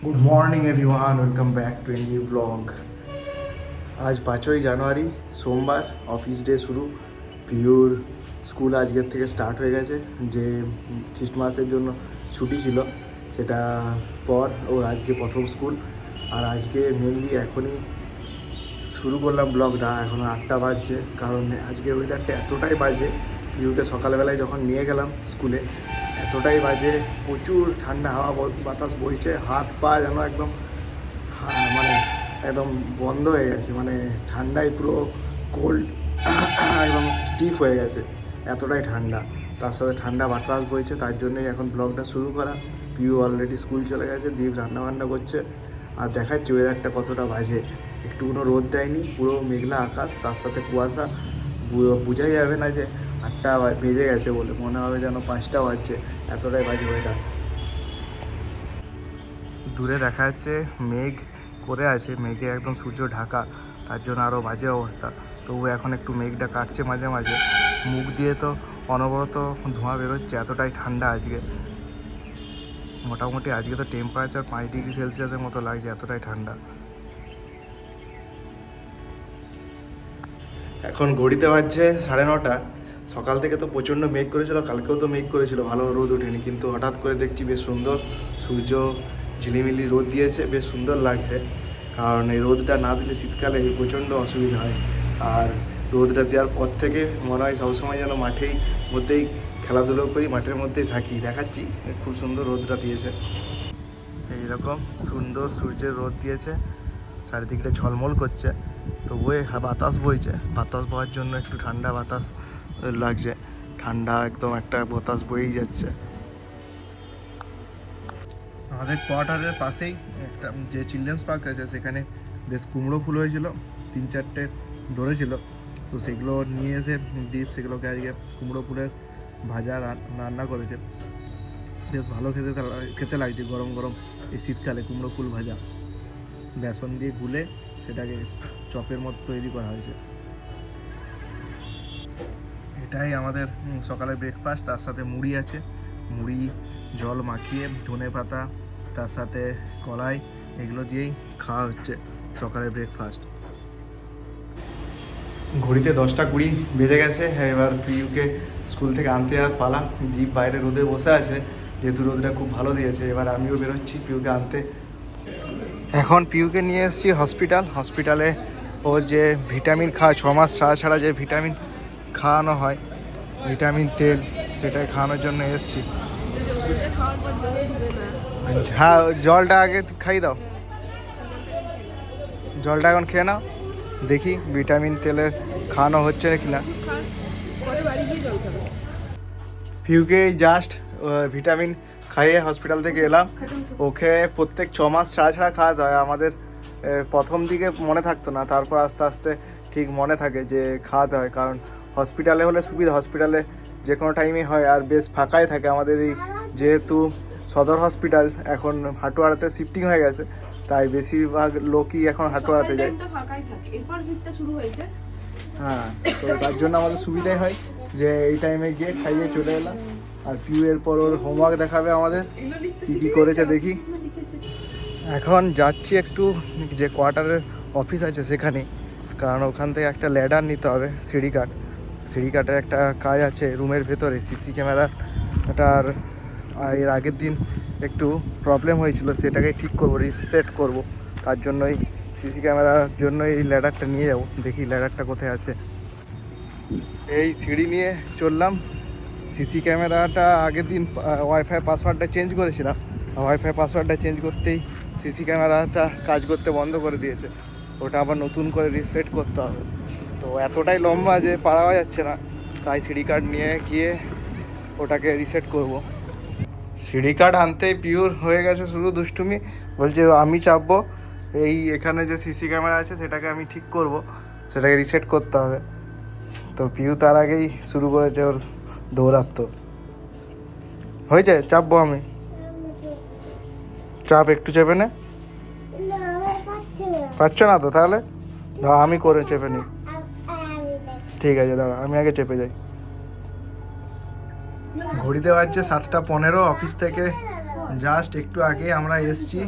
Good morning everyone, welcome back to a new vlog. আজ 5ই January সোমবার, office day শুরু। পিওর স্কুল আজকের থেকে স্টার্ট হয়ে গেছে। যে খ্রিস্টমাসের জন্য ছুটি ছিল সেটা পর ওর আজকে প্রথম স্কুল। আর আজকে মেনলি এখনই শুরু করলাম ব্লগটা, এখন 8টা বাজছে। কারণ আজকে ওয়েদারটা এতটাই বাজে, পিউকে সকালবেলায় যখন নিয়ে গেলাম স্কুলে এতটাই বাজে, প্রচুর ঠান্ডা হাওয়া বাতাস বইছে, হাত পা যেন একদম মানে একদম বন্ধ হয়ে গেছে, মানে ঠান্ডায় পুরো কোল্ড একদম স্টিফ হয়ে গেছে, এতটাই ঠান্ডা। তার সাথে ঠান্ডা বাতাস বইছে, তার জন্যই এখন ব্লগটা শুরু করা। পিউ অলরেডি স্কুল চলে গেছে, দীপ রান্নাবান্না করছে। আর দেখাচ্ছি ওয়েদারটা কতটা বাজে, একটুকুনো রোদ দেয়নি, পুরো মেঘলা আকাশ, তার সাথে কুয়াশা। বোঝাই যাবে না যে 8টা বেজে গেছে বলে, মনে হবে যেন 5টা বাজছে, এতটাই বাজে ওয়েদার। দূরে দেখা যাচ্ছে মেঘ করে আছে, মেঘে একদম সূর্য ঢাকা, তার জন্য আরও বাজে অবস্থা। তবু এখন একটু মেঘটা কাটছে মাঝে মাঝে, মুখ দিয়ে তো অনবরত ধোঁয়া বেরোচ্ছে, এতটাই ঠান্ডা আজকে। মোটামুটি আজকে তো টেম্পারেচার 5 ডিগ্রি সেলসিয়াসের মতো লাগছে, এতটাই ঠান্ডা। এখন ঘড়িতে বাজছে 9:30। সকাল থেকে তো প্রচণ্ড মেঘ করেছিল, কালকেও তো মেঘ করেছিল, ভালো রোদ ওঠেনি, কিন্তু হঠাৎ করে দেখছি বেশ সুন্দর সূর্য ঝিলিমিলি রোদ দিয়েছে, বেশ সুন্দর লাগছে। কারণ এই রোদটা না দিলে শীতকালে প্রচণ্ড অসুবিধা হয়। আর রোদটা দেওয়ার পর থেকে মনে হয় সবসময় যেন মাঠেই মধ্যেই খেলাধুলো করি, মাঠের মধ্যেই থাকি। দেখাচ্ছি, খুব সুন্দর রোদটা দিয়েছে, এইরকম সুন্দর সূর্যের রোদ দিয়েছে, চারিদিকটা ঝলমল করছে। তবুও বাতাস বইছে, বাতাস বওয়ার জন্য একটু ঠান্ডা বাতাস লাগছে, ঠান্ডা একদম একটা বাতাস বয়েই যাচ্ছে। আমাদের কোয়ার্টারের পাশেই একটা যে চিলড্রেন্স পার্ক আছে, সেখানে বেশ কুমড়ো ফুল হয়েছিল, 3-4টে ধরেছিল। তো সেগুলো নিয়ে এসে দীপ সেগুলোকে আজকে কুমড়ো ফুলের ভাজা রান্না করেছে, বেশ ভালো খেতে লাগছে গরম গরম এই শীতকালে। কুমড়ো ফুল ভাজা বেসন দিয়ে গুলে সেটাকে চপের মতো তৈরি করা হয়েছে। এটাই আমাদের সকালের ব্রেকফাস্ট। তার সাথে মুড়ি আছে, মুড়ি জল মাখিয়ে ধনে পাতা তার সাথে কলাই, এগুলো দিয়েই খাওয়া হচ্ছে সকালের ব্রেকফাস্ট। ঘড়িতে 10টা 20 বেজে গেছে। এবার পিউকে স্কুল থেকে আনতে আর পালা। দীপ বাইরে রোদে বসে আছে, যেহেতু রোদটা খুব ভালো দিয়েছে। এবার আমিও বেরোচ্ছি পিউকে আনতে। এখন পিউকে নিয়ে এসেছি হসপিটালে। ওর যে ভিটামিন 6 মাস ছাড়া ছাড়া যে ভিটামিন খাওয়ানো হয়, ভিটামিন তেল, সেটাই খাওয়ানোর জন্য এসেছি। হ্যাঁ, জলটা আগে খাইয়ে দাও, জলটা এখন খেয়ে নাও, দেখি ভিটামিন তেলে খাওয়ানো হচ্ছে কি না। পিউকে জাস্ট ভিটামিন খাইয়ে হসপিটাল থেকে এলাম। ওকে প্রত্যেক 6 মাস ছাড়া ছাড়া খাওয়াতে হয় আমাদের। প্রথম দিকে মনে থাকতো না, তারপর আস্তে আস্তে ঠিক মনে থাকে যে খাওয়াতে হয়। কারণ হসপিটালে হলে সুবিধা, হসপিটালে যে কোনো টাইমে হয়, আর বেশ ফাঁকাই থাকে আমাদের এই, যেহেতু সদর হসপিটাল এখন হাটুয়ারাতে শিফটিং হয়ে গেছে, তাই বেশিরভাগ লোকই এখন হাটুয়ারাতে যায়। হ্যাঁ, তো তার জন্য আমাদের সুবিধাই হয় যে এই টাইমে গিয়ে খাইয়ে চলে এলাম। আর পিউ এরপর ওর হোমওয়ার্ক দেখাবে আমাদের, কী কী করেছে দেখি। এখন যাচ্ছি একটু যে কোয়ার্টারের অফিস আছে সেখানে, কারণ ওখান থেকে একটা ল্যাডার নিতে হবে, সিঁড়ি কাটের একটা কাজ আছে রুমের ভেতরে, সিসি ক্যামেরাটার। আর এর আগের দিন একটু প্রবলেম হয়েছিল, সেটাকে ঠিক করবো, রিসেট করব। তার জন্যই সিসি ক্যামেরার জন্যই এই ল্যাডারটা নিয়ে যাবো, দেখি ল্যাডারটা কোথায় আছে। এই সিঁড়ি নিয়ে চললাম। সিসি ক্যামেরাটা আগের দিন ওয়াইফাই পাসওয়ার্ডটা চেঞ্জ করেছিলাম, ওয়াইফাই পাসওয়ার্ডটা চেঞ্জ করতেই সিসি ক্যামেরাটা কাজ করতে বন্ধ করে দিয়েছে। ওটা আবার নতুন করে রিসেট করতে হবে। তো এতটাই লম্বা যে পারা যাচ্ছে না, তাই সিডি কার্ড নিয়ে গিয়ে ওটাকে রিসেট করব। সিডি কার্ড আনতেই পিওর হয়ে গেছে শুরু দুষ্টুমি, বলছে আমি চাপবো, এই এখানে যে সিসি ক্যামেরা আছে সেটাকে আমি ঠিক করব, সেটাকে রিসেট করতে হবে। তো পিউ তার আগেই শুরু করেছে ওর দৌড়াত্ম। হয়েছে, চাপবো আমি, চাপ একটু চেপে নে। পারছো না তো, তাহলে আমি করে চেপে নিই। ঠিক আছে, দাঁড়া আমি আগে চেপে যাই। ঘড়িতে বাজছে 7টা 15। অফিস থেকে জাস্ট একটু আগে আমরা এসছি।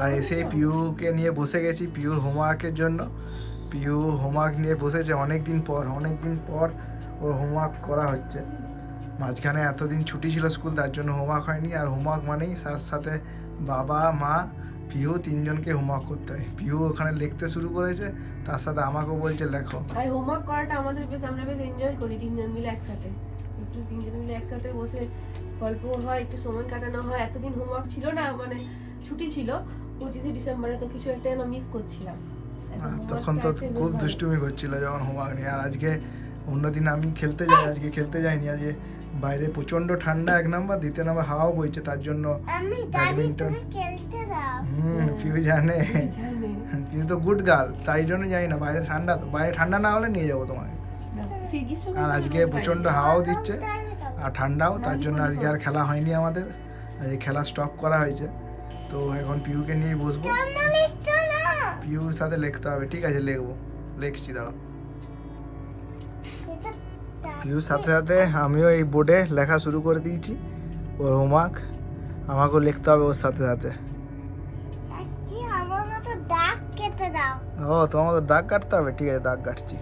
আর এসে পিউকে নিয়ে বসে গেছি পিউর হোমওয়ার্কের জন্য। পিউ হোমওয়ার্ক নিয়ে বসেছে অনেক দিন পর ওর হোমওয়ার্ক করা হচ্ছে। মাঝখানে এতদিন ছুটি ছিল স্কুল, তার জন্য হোমওয়ার্ক হয়নি। আর হোমওয়ার্ক মানেই সাথে বাবা মা পিউ তিনজনকে হোমওয়ার্ক করতে হয়। পিউ ওখানে লিখতে শুরু করেছে, তার সাথে আমাকেও বলছে লেখো। আর হোমওয়ার্ক করাটা আমাদের আমরা বেশ এনজয় করি তিনজন মিলে একসাথে। তিনজন মিলে একসাথে বসে গল্প হয়, একটু সময় কাটানো হয়। এতদিন হোমওয়ার্ক ছিল না, মানে ছুটি ছিল 25শে ডিসেম্বরে, তো কিছু একটা যেন মিস করছিলাম। তখন তো খুব দুষ্টুমি করছিল যখন হোমওয়ার্ক নিয়ে। আর আজকে অন্যদিন আমি খেলতে যাই, আজকে খেলতে যাইনি। আজকে বাইরে প্রচন্ড ঠান্ডা, 1 নম্বর, 2 নম্বর হাওয়া বইছে, তার জন্য ব্যাডমিন্টন। পিউ জানে, পিউ তো গুড গার্ল, তাই জন্য যাই না। বাইরে ঠান্ডা, তো বাইরে ঠান্ডা না হলে নিয়ে যাবো তোমাকে। আর আজকে প্রচন্ড হাওয়াও দিচ্ছে আর ঠান্ডাও, তার জন্য আজকে আর খেলা হয়নি আমাদের। আজকে খেলা স্টপ করা হয়েছে। তো এখন পিউকে নিয়ে বসবো, পিউর সাথে লিখতে হবে। ঠিক আছে, লিখছি, দাঁড়াও। পিউর সাথে সাথে আমিও এই বোর্ডে লেখা শুরু করে দিয়েছি ওর হোমওয়ার্ক। আমাকেও লিখতে হবে ওর সাথে সাথে। ও, তোমার তো দাগ কাটতে হবে? ঠিক আছে, দাগ কাটছি।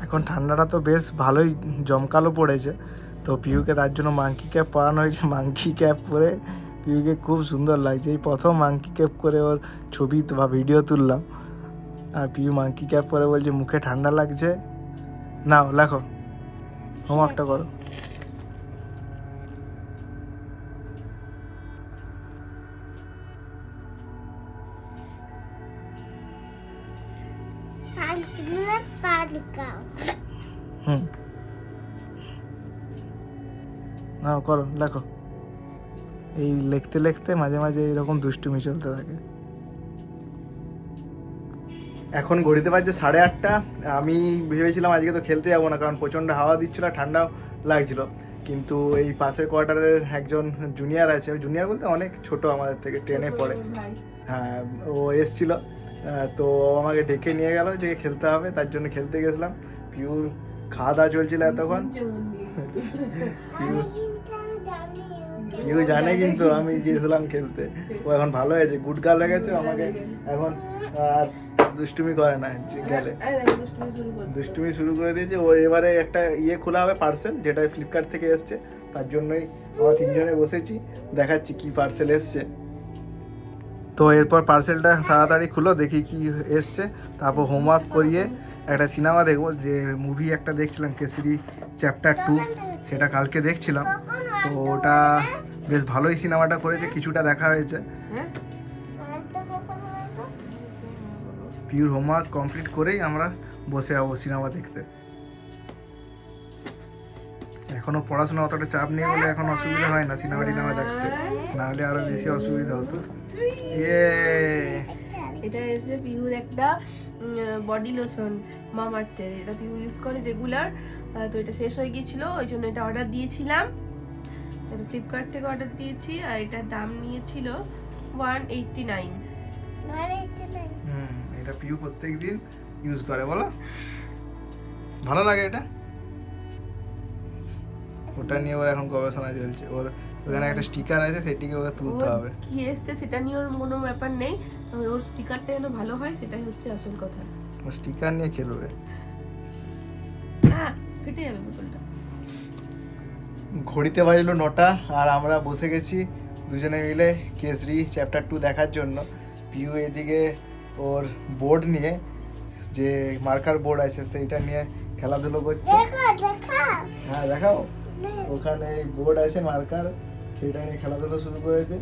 এখন ঠান্ডাটা তো বেশ ভালোই জমকালো পড়েছে, তো পিউকে তার জন্য মাংকি ক্যাপ পরানো হয়েছে। মাংকি ক্যাপ পরে পিউকে খুব সুন্দর লাগছে। এই প্রথম মাংকি ক্যাপ করে ওর ছবি বা ভিডিও তুললাম। আর পিউ মাংকি ক্যাপ পরে বলছে মুখে ঠান্ডা লাগছে। নাও লেখো, হোমওয়ার্কটা করো। নাও করো, লেখো। এই লিখতে লিখতে মাঝে মাঝে এরকম দুষ্টুমি চলতে থাকে। এখন ঘড়িতে বাজছে 8:30। আমি ভেবেছিলাম আজকে তো খেলতে যাবো না, কারণ প্রচণ্ড হাওয়া দিচ্ছিল, ঠান্ডাও লাগছিল। কিন্তু এই পাশের কোয়ার্টারের একজন জুনিয়র আছে, জুনিয়র বলতে অনেক ছোট আমাদের থেকে, 10-এ পড়ে। হ্যাঁ, ও এসছিল, তো আমাকে ডেকে নিয়ে গেল যে খেলতে হবে, তার জন্য খেলতে গেছিলাম। পিউর খাওয়া দাওয়া চলছিল এতক্ষণ। পিউ জানে কিন্তু আমি গিয়েছিলাম খেলতে। ও এখন ভালো হয়েছে, গুড গার্ল হয়ে গেছে। আমাকে এখন আর দুষ্টুমি করে না, গেলে দুষ্টুমি শুরু করে দিয়েছে। ও এবারে একটা খোলা হবে পার্সেল, যেটা ফ্লিপকার্ট থেকে এসছে। তার জন্যই আমরা তিনজনে বসেছি, দেখাচ্ছি কি পার্সেল এসছে। তো এরপর পার্সেলটা তাড়াতাড়ি খুলো, দেখি কি এসছে। তারপর হোমওয়ার্ক করিয়ে একটা সিনেমা দেখবো। যে মুভি একটা দেখছিলাম, কেসরি চ্যাপ্টার 2, সেটা কালকে দেখছিলাম। তো ওটা বেশ ভালোই সিনেমাটা করেছে, কিছুটা দেখা হয়েছে। পিউর হোমওয়ার্ক কমপ্লিট করেই আমরা বসে যাবো সিনেমা দেখতে। এখনো পড়াশোনা অতটা চাপ নেই বলে এখন অসুবিধা হয় না সিনেমা দেখতে, না হলে আরো বেশি অসুবিধা হতো। এটা এসে পিউর একটা বডি লোশন মামাআর্থের, এটা পিউ ইউজ করে রেগুলার। তো এটা শেষ হয়ে গিয়েছিল, ওই জন্য এটা অর্ডার দিয়েছিলাম। এটা ফ্লিপকার্ট থেকে অর্ডার দিয়েছি, আর এটার দাম নিয়েছিল 189। এটা পিউ প্রত্যেকদিন ইউজ করে, বলো ভালো লাগে এটা। ওটা নিয়ে ওর এখন গবেষণা চলছে। ওর ওখানে একটা স্টিকার আছে, সেটিকে ওকে তুলতে হবে। কি এসছে সেটা নিয়ে ওর কোনো ব্যাপার নেই, ওর স্টিকারটা যেন ভালো হয় সেটাই হচ্ছে আসল কথা। ও স্টিকার নিয়ে খেলবে, ফেটে যাবে বোতলটা। ঘড়িতে বাজলো 9টা, আর আমরা বসে গেছি দুজনে মিলে কেসরি চ্যাপ্টার 2 দেখার জন্য। পিউ এদিকে ওর বোর্ড নিয়ে, যে মার্কার বোর্ড আছে সেইটা নিয়ে খেলাধুলো করছে। হ্যাঁ দেখাও, ওখানে বোর্ড আছে মার্কার, সেটা নিয়ে খেলাধুলো শুরু করেছে।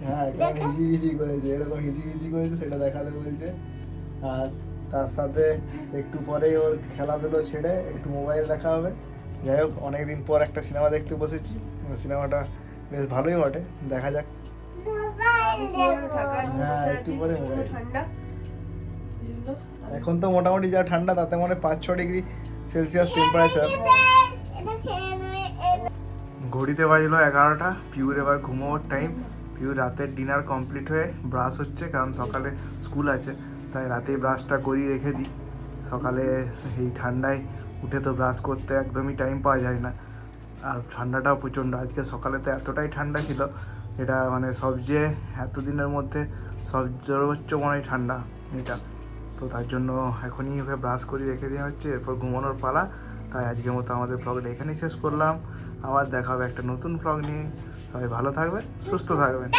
হ্যাঁ, কেমন হিজিবিজি করেছে, এরকম হিজিবিজি করেছে সেটা দেখাতে বলছে। আর তার সাথে একটু পরেই ওর খেলাধুলো ছেড়ে একটু মোবাইল দেখা হবে। যাই হোক, অনেকদিন পর একটা সিনেমা দেখতে বসেছি, সিনেমাটা বেশ ভালোই বটে, দেখা যাক। হ্যাঁ, একটু পরে মোবাইল। এখন তো মোটামুটি যা ঠান্ডা, তাতে মনে 5-6 ডিগ্রি সেলসিয়াস টেম্পারেচার। ঘড়িতে বাজলো 11টা। পিউর এবার ঘুমোবার টাইম। পিউর রাতের ডিনার কমপ্লিট হয়ে ব্রাশ হচ্ছে, কারণ সকালে স্কুল আছে, তাই রাতেই ব্রাশটা করিয়ে রেখে দিই। সকালে এই ঠান্ডায় উঠে তো ব্রাশ করতে একদমই টাইম পাওয়া যায় না, আর ঠান্ডাটাও প্রচণ্ড, আজকে সকালে তো এতটাই ঠান্ডা ছিল, এটা মানে সবচেয়ে এতদিনের মধ্যে সর্বোচ্চ মনে হয় ঠান্ডা এটা। তো তার জন্য এখনই ওকে ব্রাশ করে রেখে দেওয়া হচ্ছে, এরপর ঘুমানোর পালা। তাই আজকের মতো আমাদের ব্লগটা এখানেই শেষ করলাম। আবার দেখা হবে একটা নতুন ব্লগ নিয়ে। সবাই ভালো থাকবে, সুস্থ থাকবেন।